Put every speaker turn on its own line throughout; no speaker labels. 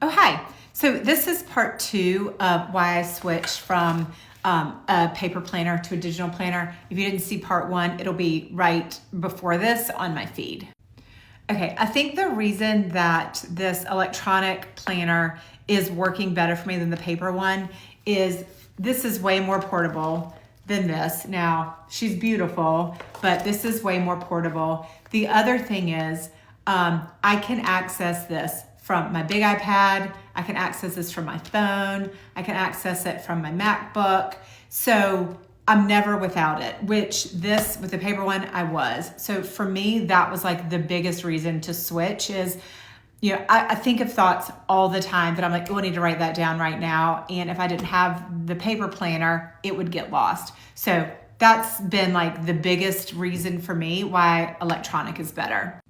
Oh, hi. So this is part 2 of why I switched from a paper planner to a digital planner. If you didn't see part 1, it'll be right before this on my feed. Okay, I think the reason that this electronic planner is working better for me than the paper one is this is way more portable than this. Now, she's beautiful, but this is way more portable. The other thing is I can access this from my big iPad. I can access this from my phone. I can access it from my MacBook. So I'm never without it, which this with the paper one, I was. So for me, that was like the biggest reason to switch is, you know, I think of thoughts all the time that I'm like, oh, I need to write that down right now. And if I didn't have the paper planner, it would get lost. So that's been like the biggest reason for me why electronic is better.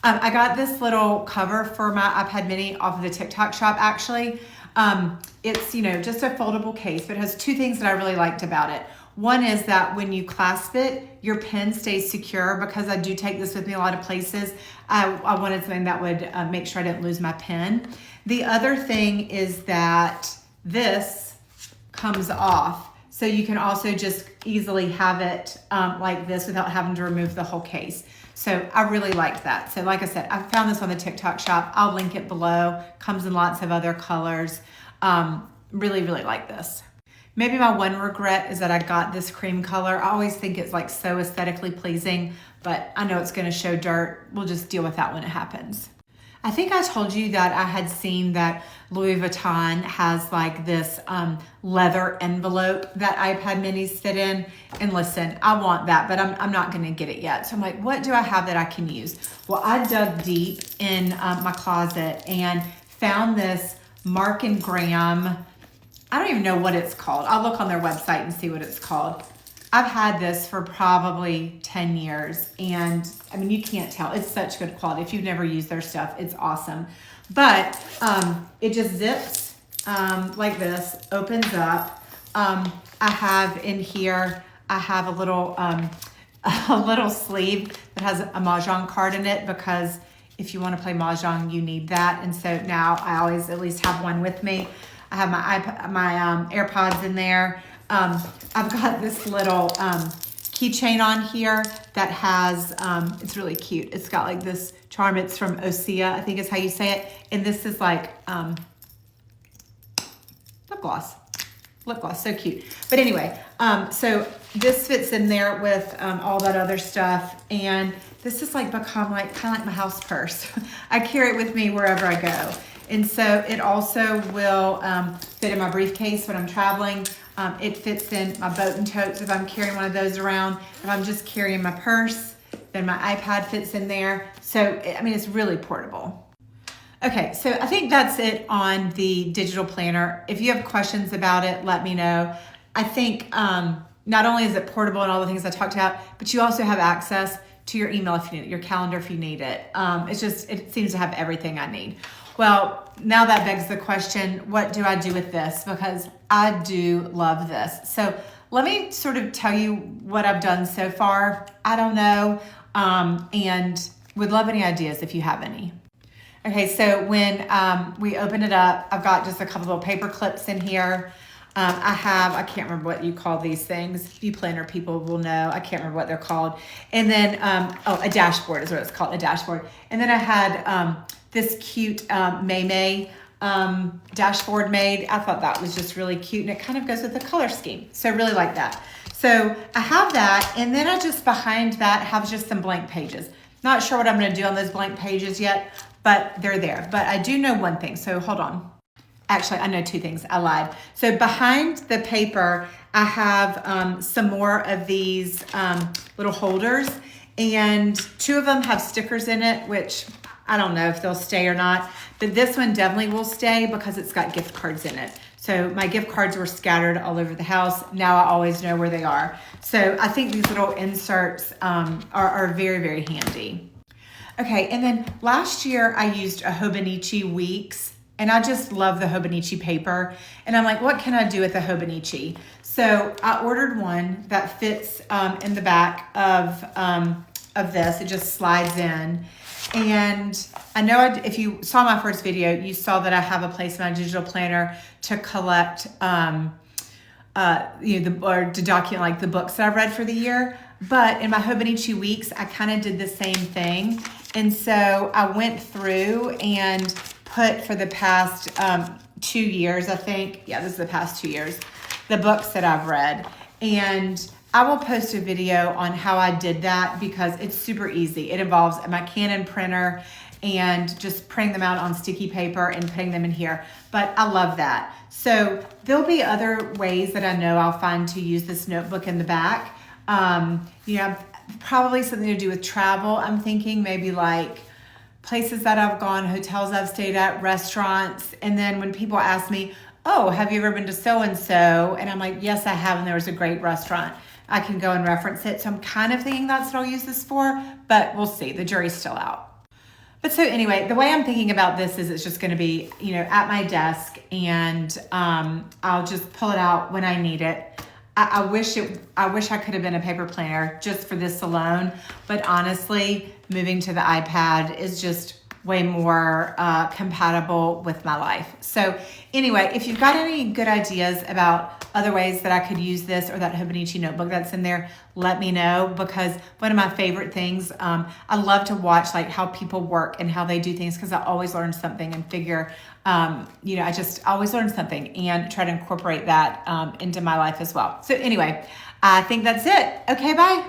I got this little cover for my iPad mini off of the TikTok shop actually. It's, you know, just a foldable case, but it has 2 things that I really liked about it. One is that when you clasp it, your pen stays secure because I do take this with me a lot of places. I wanted something that would make sure I didn't lose my pen. The other thing is that this comes off. So you can also just easily have it like this without having to remove the whole case. So I really like that. So like I said, I found this on the TikTok shop. I'll link it below. Comes in lots of other colors. Really, really like this. Maybe my one regret is that I got this cream color. I always think it's like so aesthetically pleasing, but I know it's gonna show dirt. We'll just deal with that when it happens. I think I told you that I had seen that Louis Vuitton has like this leather envelope that iPad minis fit in. And listen, I want that, but I'm not gonna get it yet. So I'm like, what do I have that I can use? Well, I dug deep in my closet and found this Mark and Graham, I don't even know what it's called. I'll look on their website and see what it's called. I've had this for probably 10 years and I mean, you can't tell. It's such good quality. If you've never used their stuff, it's awesome. But it just zips like this, opens up. I have in here, I have a little sleeve that has a Mahjong card in it because if you want to play Mahjong, you need that. And so now I always at least have one with me. I have my AirPods in there. I've got this little keychain on here that has, it's really cute. It's got like this charm. It's from Osea, I think is how you say it. And this is like lip gloss. Lip gloss, so cute. But anyway, so this fits in there with all that other stuff. And this has like become like kind of like my house purse. I carry it with me wherever I go. And so it also will fit in my briefcase when I'm traveling. It fits in my boat and totes if I'm carrying one of those around. If I'm just carrying my purse, then my iPad fits in there. So, I mean, it's really portable. Okay, so I think that's it on the digital planner. If you have questions about it, let me know. I think not only is it portable and all the things I talked about, but you also have access to your email if you need it, your calendar if you need it. It seems to have everything I need. Well, now that begs the question, what do I do with this? Because I do love this. So let me sort of tell you what I've done so far. I don't know, and would love any ideas if you have any. Okay, so when we open it up, I've got just a couple little paper clips in here. I can't remember what you call these things. You planner people will know. I can't remember what they're called. And then, a dashboard is what it's called, a dashboard. And then I had this cute MayMay dashboard made. I thought that was just really cute and it kind of goes with the color scheme. So I really like that. So I have that and then I just behind that have just some blank pages. Not sure what I'm gonna do on those blank pages yet, but they're there. But I do know one thing, so hold on. Actually, I know 2 things, I lied. So behind the paper, I have some more of these little holders and 2 of them have stickers in it, which I don't know if they'll stay or not, but this one definitely will stay because it's got gift cards in it. So my gift cards were scattered all over the house. Now I always know where they are. So I think these little inserts are very, very handy. Okay, and then last year I used a Hobonichi Weeks and I just love the Hobonichi paper. And I'm like, what can I do with a Hobonichi? So I ordered one that fits in the back of this. It just slides in. And I know if you saw my first video, you saw that I have a place in my digital planner to collect, or to document like the books that I've read for the year. But in my Hobonichi weeks, I kind of did the same thing. And so I went through and put for the past 2 years, I think. Yeah, this is the past 2 years, the books that I've read. And I will post a video on how I did that because it's super easy. It involves my Canon printer and just printing them out on sticky paper and putting them in here. But I love that. So there'll be other ways that I know I'll find to use this notebook in the back. Probably something to do with travel. I'm thinking maybe like places that I've gone, hotels I've stayed at, restaurants. And then when people ask me, oh, have you ever been to so-and-so? And I'm like, yes, I have. And there was a great restaurant. I can go and reference it. So I'm kind of thinking that's what I'll use this for, but we'll see. The jury's still out. But so anyway, the way I'm thinking about this is it's just going to be, at my desk, and I'll just pull it out when I need it. I wish I could have been a paper planner just for this alone, but honestly, moving to the iPad is just way more compatible with my life. So anyway, if you've got any good ideas about other ways that I could use this or that Hobonichi notebook that's in there, let me know, because one of my favorite things, I love to watch like how people work and how they do things, because I always learn something and figure, I just always learn something and try to incorporate that into my life as well. So anyway, I think that's it. Okay, bye.